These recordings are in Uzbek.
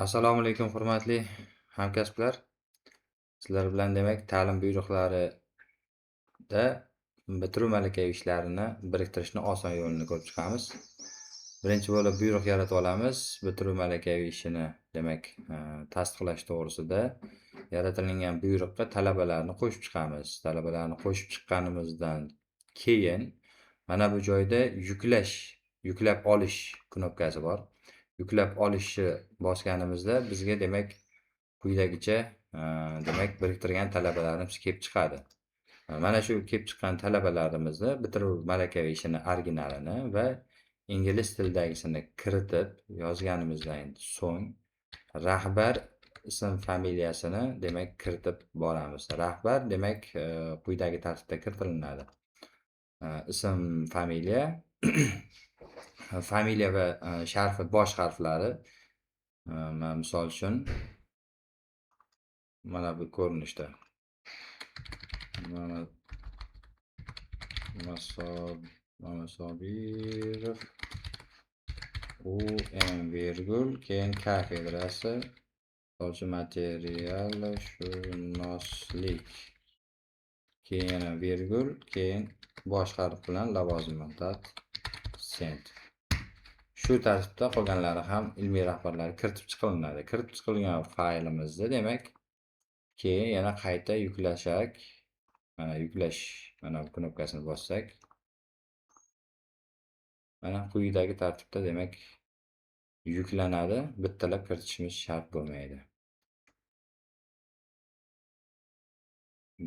Assalomu alaykum, hurmatli hamkasblar. Sizlar bilan demak, ta'lim buyruqlarida bitiruv malakaviy ishlarini biriktirishni oson yo'lini ko'rib chiqamiz. Birinchi bo'lib buyruq yaratib olamiz. Bitiruv malakaviy ishini demak, tasdiqlash to'g'risida yaratilgan buyruqqa talabalarni qo'shib chiqamiz. Talabalarni qo'shib chiqqanimizdan keyin mana bu joyda yuklab olish knopkasi bor. Yuklab olishni bosganimizda bizga demak quyidagicha, demak biriktirgan talabalarimiz kelib chiqadi. Mana shu kelib chiqqan talabalarimizni bitiruv malakaviy ishini originalini va ingliz tilidagisini kiritib yozganimizdan so'ng rahbar ism familiyasini demak kiritib boramiz. Rahbar demak quyidagi tartibda kiritilinadi. Ism familiya familiya va sharfi bosh harflari. Mana misol uchun mana bu ko'rinishda Masobirov U.M. keyin kafedrasi materialshunoslik keyin yana virgul keyin bosh harf bilan lavozim dotsent. Shu tartibda qolganlari ham ilmiy rahbarlar kiritib chiqilinadi. Kiritib chiqilgan faylimizda demak keyin yana qayta yuklash mana bu knopkasini bossak mana quyidagi tartibda demak yuklanadi. Bittalab kiritishimiz shart bo'lmaydi.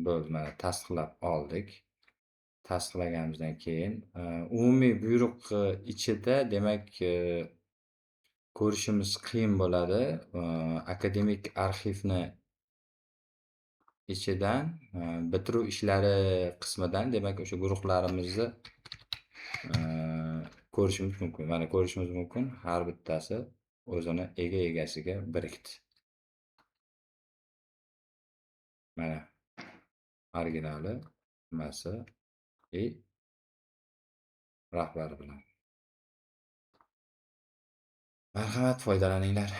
Bo'ldi, mana tasdiqlab oldik. Tasdiqlaganimizdan keyin umumiy buyruq ichida demak ko'rishimiz qiyin bo'ladi. Akademik arxivni ichidan bitiruv ishlari qismidan demak o'sha guruhlarimizni ko'rishimiz mumkin. Mana ko'rishimiz mumkin. Har bittasi o'zini egasiga birikdi. Mana originali nimasi rahbari bilan. Marhamat, foydalaninglar.